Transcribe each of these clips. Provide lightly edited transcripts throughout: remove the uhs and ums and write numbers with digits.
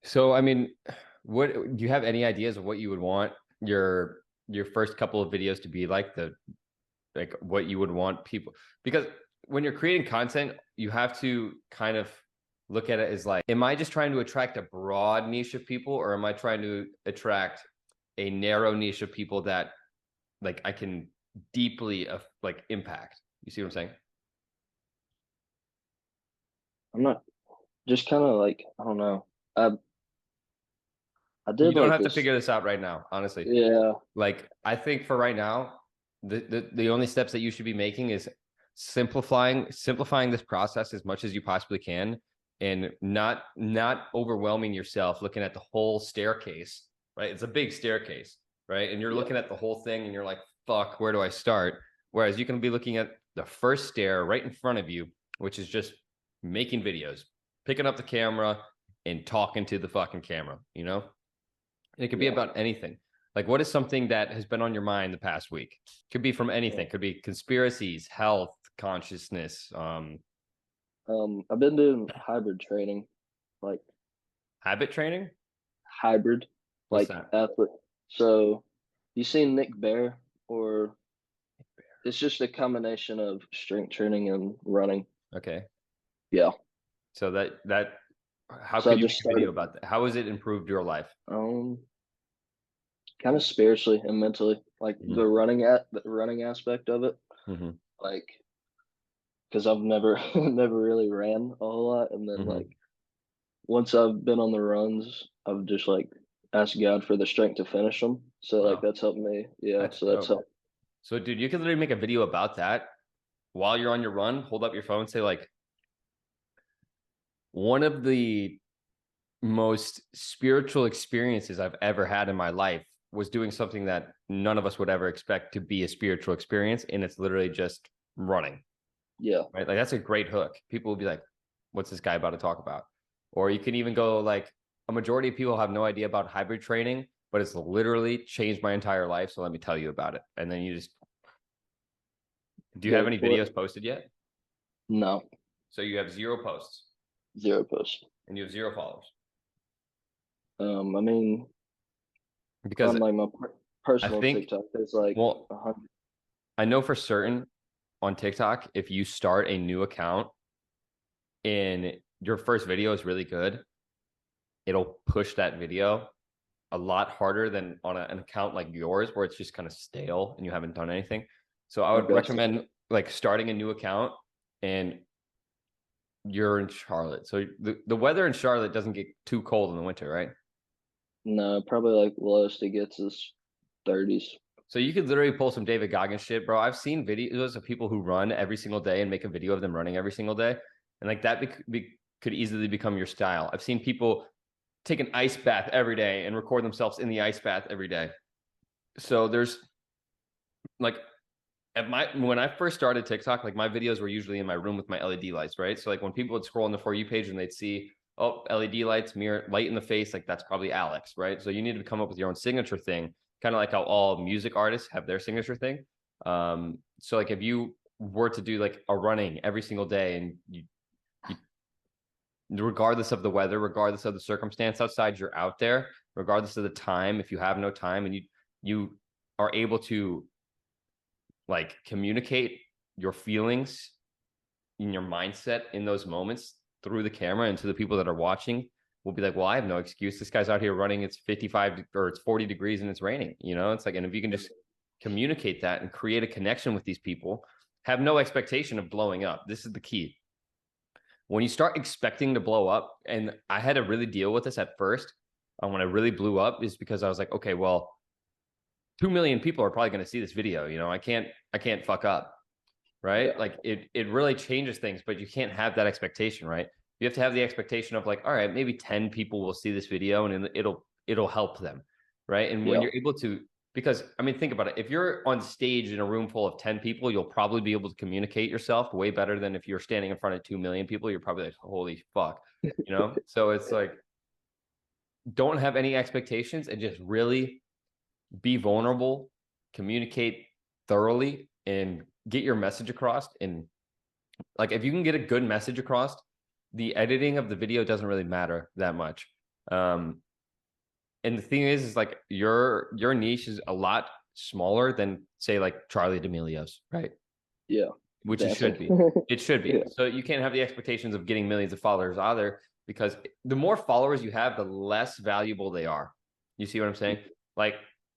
So, I mean, what do you have any ideas of what you would want your first couple of videos to be like like what you would want people because when you're creating content, you have to kind of look at it as like, am I just trying to attract a broad niche of people or am I trying to attract a narrow niche of people that like I can deeply like impact? You see what I'm saying? I'm not just kind of like I don't know. I I You did don't like have to this. figure this out right now, honestly. Yeah, Like I think for right now, the only steps that you should be making is simplifying this process as much as you possibly can, and not overwhelming yourself looking at the whole staircase. Right, it's a big staircase, right? And you're yeah, looking at the whole thing, and you're like, "Fuck, where do I start?" Whereas you can be looking at the first stair right in front of you, which is just making videos, picking up the camera and talking to the fucking camera. And it could be yeah. about anything. Like, what is something that has been on your mind the past week? Could be from anything. yeah. Could be conspiracies, health, consciousness, I've been doing hybrid training, like habit training. hybrid, What's like that? athlete. So you seen Nick Bear, or it's just a combination of strength training and running. Okay. Yeah. So how So I could you just make a video started about that? How has it improved your life? um kind of spiritually and mentally, like Mm-hmm. the running aspect of it, Mm-hmm. like because I've never never really ran a whole lot, and then Mm-hmm. like once I've been on the runs, I've just like asked God for the strength to finish them. So like Wow, that's helped me. Yeah, that's so that's dope. helped. So, dude, you could literally make a video about that while you're on your run. Hold up your phone, say like, one of the most spiritual experiences I've ever had in my life was doing something that none of us would ever expect to be a spiritual experience. And it's literally just running, Yeah, right? Like that's a great hook. People will be like, what's this guy about to talk about? Or you can even go like, a majority of people have no idea about hybrid training, but it's literally changed my entire life. So let me tell you about it. And then do you have go any for videos it. posted yet? No, So you have zero posts zero posts. and you have zero followers I mean, because on like my I personal think, TikTok, there's like well, 100. I know for certain on TikTok, if you start a new account and your first video is really good, it'll push that video a lot harder than on an account like yours, where it's just kind of stale and you haven't done anything. So I would Okay, recommend like starting a new account, and you're in Charlotte. So the weather in Charlotte doesn't get too cold in the winter, right? no, probably like lowest it gets is 30s. So you could literally pull some David Goggins shit, bro. I've seen videos of people who run every single day and make a video of them running every single day. And like that could easily become your style. I've seen people take an ice bath every day and record themselves in the ice bath every day. So there's like at my when I first started TikTok, like my videos were usually in my room with my LED lights, right? So like when people would scroll on the For You page and they'd see, oh, LED lights, mirror, light in the face, like that's probably Alex, right? So you need to come up with your own signature thing, kind of like how all music artists have their signature thing. So like if you were to do like a running every single day and you regardless of the weather, regardless of the circumstance outside, you're out there, regardless of the time, if you have no time and you are able to like communicate your feelings in your mindset in those moments through the camera and to the people that are watching will be like, well, I have no excuse. This guy's out here running. It's 55 or it's 40 degrees and it's raining. It's like, and if you can just communicate that and create a connection with these people, have no expectation of blowing up. This is the key. When you start expecting to blow up, and I had to really deal with this at first, when I really blew up, is because I was like, okay, well, 2 million people are probably going to see this video. I can't fuck up, right? Yeah, Like it really changes things, but you can't have that expectation, right? You have to have the expectation of like, all right, maybe 10 people will see this video and it'll help them, right? And when yeah, you're able to, because I mean, think about it. If you're on stage in a room full of 10 people, you'll probably be able to communicate yourself way better than if you're standing in front of 2 million people. You're probably like, holy fuck, So it's like, don't have any expectations and just really be vulnerable, communicate thoroughly, and get your message across. And like, if you can get a good message across, the editing of the video doesn't really matter that much. And the thing is like your niche is a lot smaller than say like Charlie D'Amelio's, right? Yeah. Which it Dancing. should be. It should be. Yeah. So you can't have the expectations of getting millions of followers either, because the more followers you have, the less valuable they are. You see what I'm saying? Like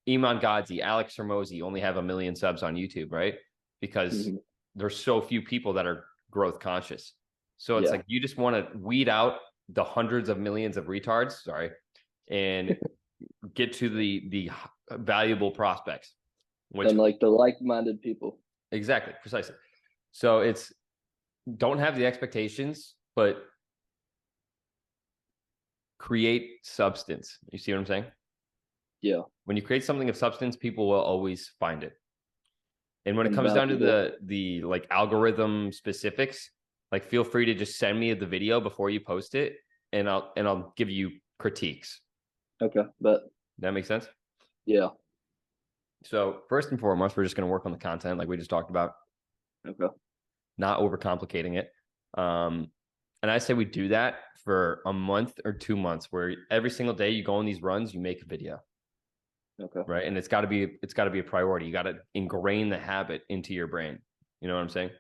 Iman Gadzhi, Alex Hormozy only have 1 million subs on YouTube, right? Because Mhm. there's so few people that are growth conscious. So it's Yeah. like you just want to weed out the hundreds of millions of retards, sorry, and get to the valuable prospects, which And like the like-minded people. exactly, precisely. So it's don't have the expectations, but create substance. You see what I'm saying? Yeah. When you create something of substance, people will always find it. And when it And comes down to valuable. the like algorithm specifics, like feel free to just send me the video before you post it, and I'll give you critiques. Okay. But That makes sense? yeah. So first and foremost, we're just going to work on the content like we just talked about, Okay. not overcomplicating it. And I say we do that for a month or 2 months, where every single day you go on these runs, you make a video, Okay. right? And it's got to be a priority. You got to ingrain the habit into your brain. You know what I'm saying?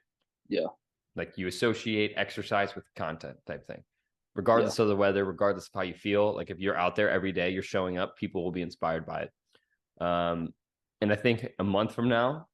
Yeah. Like you associate exercise with content type thing, Yeah. regardless of the weather, regardless of how you feel. Like if you're out there every day, you're showing up, people will be inspired by it. And I think a month from now,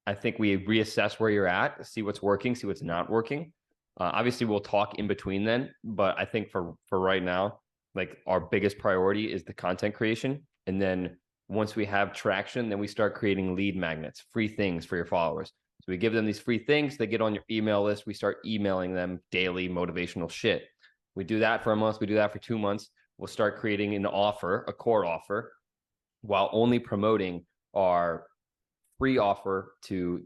I think we reassess where you're at, see what's working, see what's not working. Obviously, we'll talk in between then, but I think for right now, like our biggest priority is the content creation, and then once we have traction, then we start creating lead magnets, free things for your followers. So we give them these free things, they get on your email list. We start emailing them daily motivational shit. We do that for a month. We do that for 2 months. We'll start creating an offer, a core offer, while only promoting our free offer to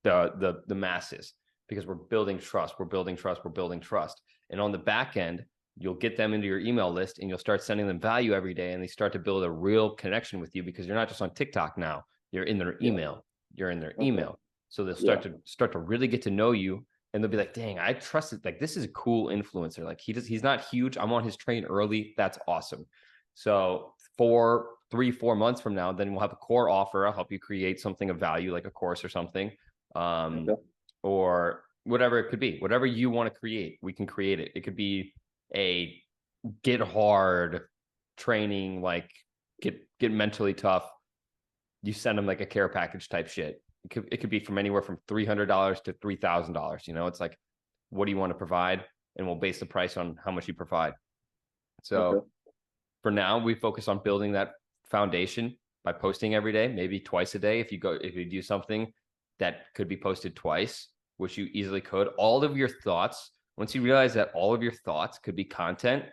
the masses, because we're building trust, we're building trust, we're building trust. And on the back end, you'll get them into your email list and you'll start sending them value every day, and they start to build a real connection with you, because you're not just on TikTok now, you're in their Yeah. email. You're in their Okay. email. So they'll Yeah. start to really get to know you, and they'll be like, dang, I trust it. Like this is a cool influencer. Like he's not huge. I'm on his train early. That's awesome. So 4 months from now, then we'll have a core offer. I'll help you create something of value, like a course or something, um, Okay. or whatever it could be. Whatever you want to create, we can create it. It could be a get hard training, like get mentally tough. You send them like a care package type shit. It could be from anywhere from $300 to $3,000. You know, it's like, what do you want to provide, and we'll base the price on how much you provide. Okay. So for now, we focus on building that foundation by posting every day, maybe twice a day. If you do something that could be posted twice, which you easily could, all of your thoughts, once you realize that all of your thoughts could be content,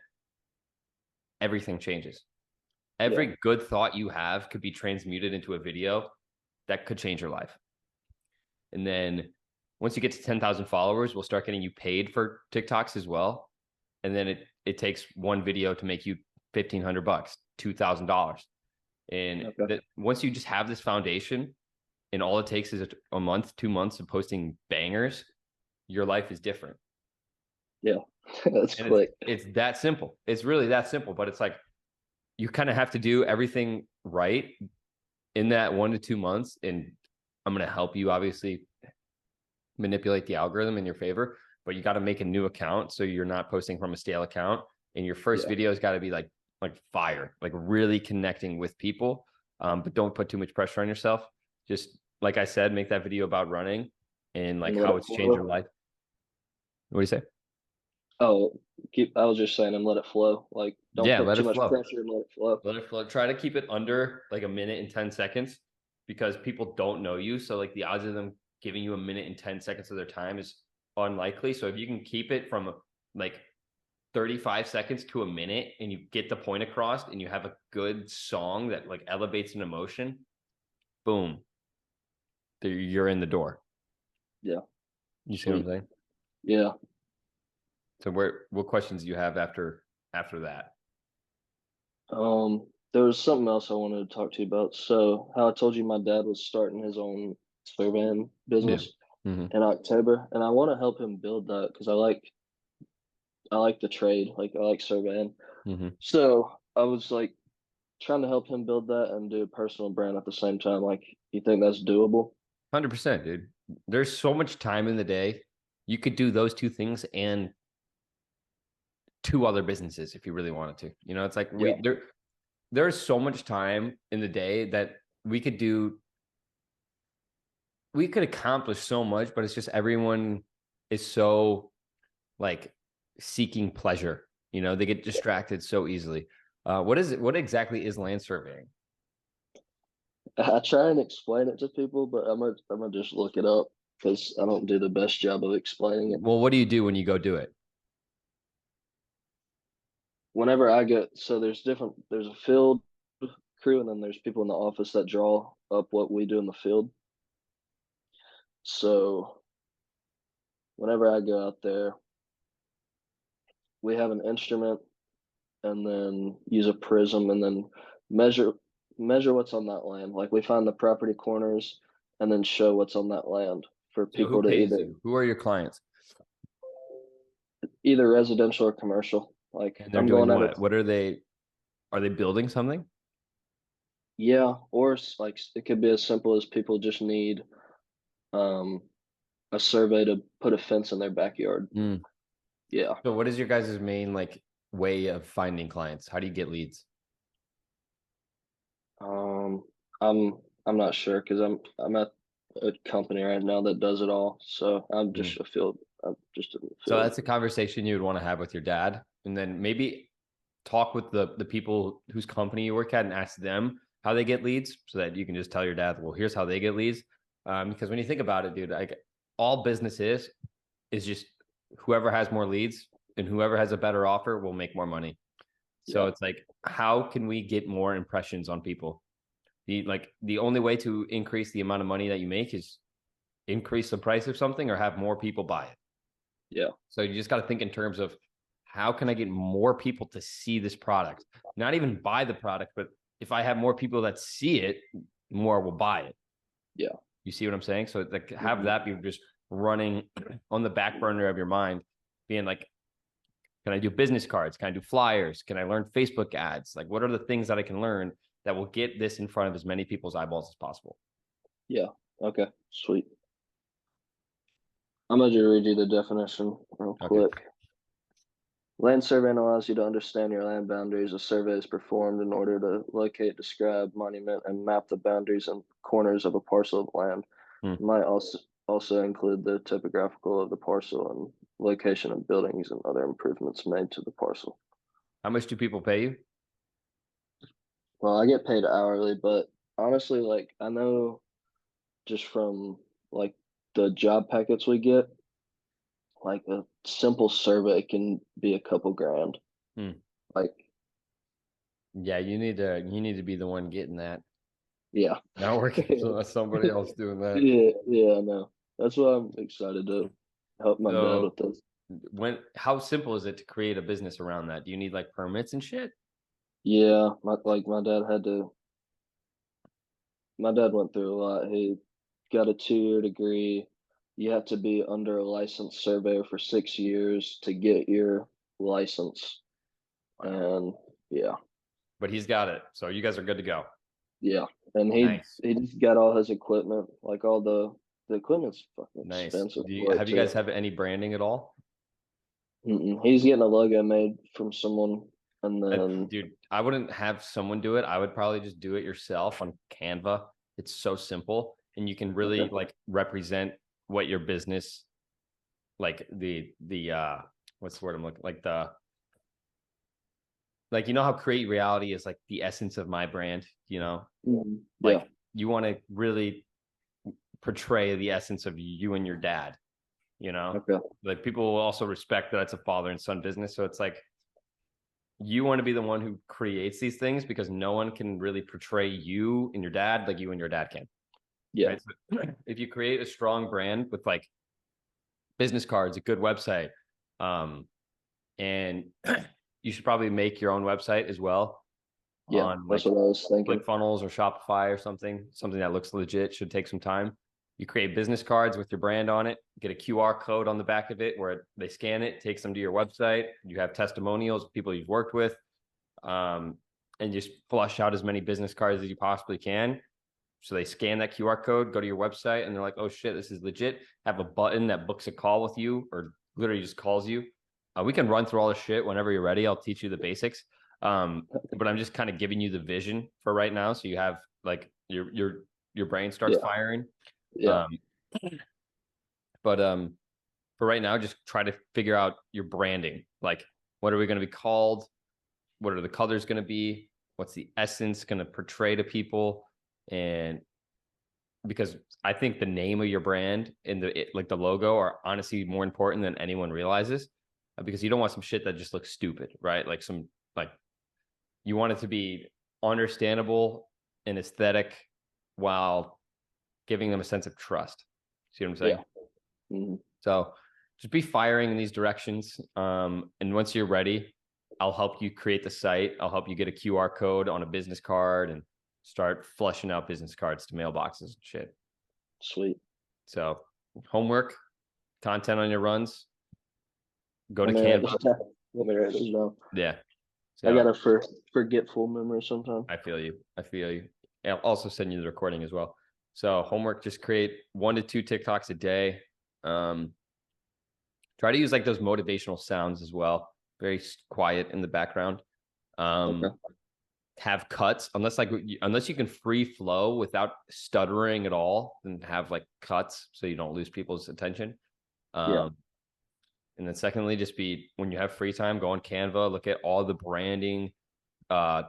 everything changes. Yeah. Every good thought you have could be transmuted into a video that could change your life. And then once you get to 10,000 followers, we'll start getting you paid for TikToks as well. And then it takes one video to make you $1,500, $2,000. And Okay. that once you just have this foundation, and all it takes is a month, 2 months of posting bangers, your life is different. Yeah. That's And quick. it's that simple. It's really that simple, but it's like you kind of have to do everything right in that 1 to 2 months. And I'm going to help you obviously manipulate the algorithm in your favor, but you got to make a new account so you're not posting from a stale account. And your first Yeah. video has got to be like fire, like really connecting with people. But don't put too much pressure on yourself. Just like I said, make that video about running and like And let how it it's changed your flow. life. What do you say? Oh, I was just saying and let it flow. Like don't Yeah, put let too it much flow. pressure and let it flow. Let it flow. Try to keep it under like 1 minute and 10 seconds, because people don't know you. So like the odds of them giving you 1 minute and 10 seconds of their time is unlikely. So if you can keep it from like 35 seconds to a minute, and you get the point across, and you have a good song that like elevates an emotion, boom, you're in the door. Yeah. You see what I'm Sweet. saying? Yeah. So what questions do you have after that? There was something else I wanted to talk to you about. So how I told you my dad was starting his own surveying Yeah. business Mm-hmm. in October, and I want to help him build that because I like I like the trade. Like I like surveying. Mm-hmm. So I was like trying to help him build that and do a personal brand at the same time. Like, you think that's doable? 100%, dude. There's so much time in the day. You could do those two things and two other businesses if you really wanted to. You know, it's like Yeah. there's so much time in the day that we could do we could accomplish so much, but it's just everyone is so like seeking pleasure. You know, they get distracted so easily. What is it? What exactly is land surveying? I try and explain it to people, but I'm gonna just look it up because I don't do the best job of explaining it. Well, what do you do when you go do it? Whenever I get so there's a field crew and then there's people in the office that draw up what we do in the field. So whenever I go out there, we have an instrument and then use a prism and then measure measure what's on that land. Like we find the property corners and then show what's on that land for So who people to pays you? Who are your clients? either residential or commercial. Like And they're I'm doing going at what? it, What are they? Are they building something? yeah, or like it could be as simple as people just need um a survey to put a fence in their backyard. Mm. Yeah. So what is your guys' main like way of finding clients? How do you get leads? Um, I'm I'm not sure because I'm at a company right now that does it all. So Mm. I'm just in the So field. that's a conversation you would want to have with your dad, and then maybe talk with the people whose company you work at and ask them how they get leads, so that you can just tell your dad, well, here's how they get leads. Because when you think about it, dude, like all business is just whoever has more leads and whoever has a better offer will make more money. So Yeah. it's like, how can we get more impressions on people? The only way to increase the amount of money that you make is increase the price of something or have more people buy it. Yeah. So you just got to think in terms of how can I get more people to see this product? Not even buy the product, but if I have more people that see it, more will buy it. Yeah. You see what I'm saying? So like have Hmm. that be just running on the back burner of your mind, being like, can I do business cards? Can I do flyers? Can I learn Facebook ads? Like, what are the things that I can learn that will get this in front of as many people's eyeballs as possible? Yeah. Okay. Sweet. I'm gonna just read you the definition real Okay. quick. Land surveying allows you to understand your land boundaries. A survey is performed in order to locate, describe, monument, and map the boundaries and corners of a parcel of land. Hmm. It might also include the topographical of the parcel and location of buildings and other improvements made to the parcel. How much do people pay you? Well, I get paid hourly, but honestly, like I know just from like the job packets we get, like a simple survey can be a couple grand. Hmm. Like, Yeah, you need to be the one getting that, yeah. not working for somebody else doing that. Yeah, yeah, I know. That's why I'm excited to help my dad So with this. when how simple is it to create a business around that? Do you need like permits and shit? Yeah, my dad went through a lot. He got a 2-year degree. You have to be under a licensed surveyor for 6 years to get your license. Wow. And yeah, But he's got it. So you guys are good to go. yeah. And Nice. he just got all his equipment, like all the equipment's fucking Nice. expensive Do you for it have you guys too. have any branding at all? He's getting a logo made from someone, and then Dude, I wouldn't have someone do it. I would probably just do it yourself on Canva. It's so simple and you can really okay. like represent what your business like the what's the word I'm looking like the like you know how create reality is like the essence of my brand, you know? Yeah, Like you want to really portray the essence of you and your dad, you know? okay, Like people will also respect that it's a father and son business. So it's like you want to be the one who creates these things because no one can really portray you and your dad like you and your dad can. yeah, Right. So if you create a strong brand with like business cards, a good website, and you should probably make your own website as well yeah. on That's like what I was thinking. ClickFunnels or Shopify or something that looks legit. Should take some time. You create business cards with your brand on it, get a QR code on the back of it where they scan it, takes them to your website. You have testimonials of people you've worked with, and just flush out as many business cards as you possibly can. So they scan that QR code, go to your website, and they're like, oh shit, this is legit. Have a button that books a call with you or literally just calls you. We can run through all this shit whenever you're ready. I'll teach you the basics. But I'm just kind of giving you the vision for right now. So you have like your brain starts Yeah. firing. Yeah. But for right now, just try to figure out your branding. Like, what are we going to be called? What are the colors going to be? What's the essence going to portray to people? And because I think the name of your brand and like the logo are honestly more important than anyone realizes, because you don't want some shit that just looks stupid, right? Like you want it to be understandable and aesthetic while giving them a sense of trust. See what I'm saying? Yeah. Mm-hmm. So just be firing in these directions. And once you're ready, I'll help you create the site. I'll help you get a QR code on a business card and start flushing out business cards to mailboxes and shit. Sweet. So homework, content on your runs, go to Let me write Canva. this down. Let me write this down. Yeah. I So got a forgetful memory sometimes. I feel you. I feel you. I'll also send you the recording as well. So homework, just create 1 to 2 TikToks a day. Try to use like those motivational sounds as well. Very quiet in the background. Okay. Have cuts unless you can free flow without stuttering at all, and have like cuts so you don't lose people's attention. Yeah. And then secondly, just be when you have free time, go on Canva, look at all the branding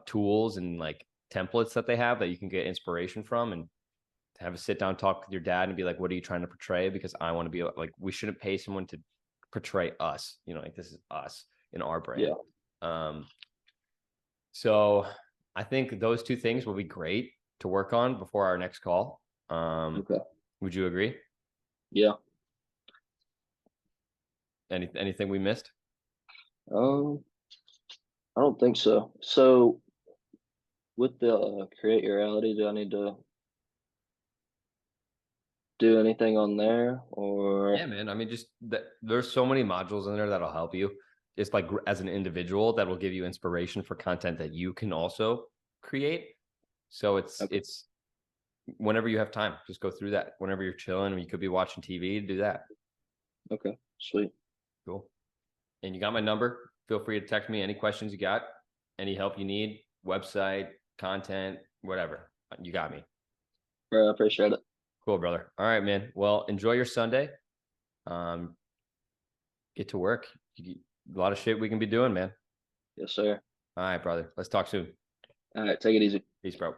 tools and like templates that they have that you can get inspiration from, and have a sit down talk with your dad and be like, what are you trying to portray? Because I want to be like, we shouldn't pay someone to portray us, like this is us in our brand. Yeah. So I think those 2 things will be great to work on before our next call. Okay. Would you agree? Yeah. Anything we missed? I don't think so. So with the create your reality, do I need to do anything on there or? Yeah, man. I mean, just there's so many modules in there that'll help you. Just like as an individual, that will give you inspiration for content that you can also create. So Okay. it's whenever you have time, just go through that. Whenever you're chilling, you could be watching TV, do that. Okay. Sweet. Cool. And you got my number. Feel free to text me any questions you got, any help you need, website, content, whatever. You got me. I appreciate it. Cool, brother. All right, man. Well, enjoy your Sunday. Get to work. A lot of shit we can be doing, man. Yes, sir. All right, brother. Let's talk soon. All right. Take it easy. Peace, bro.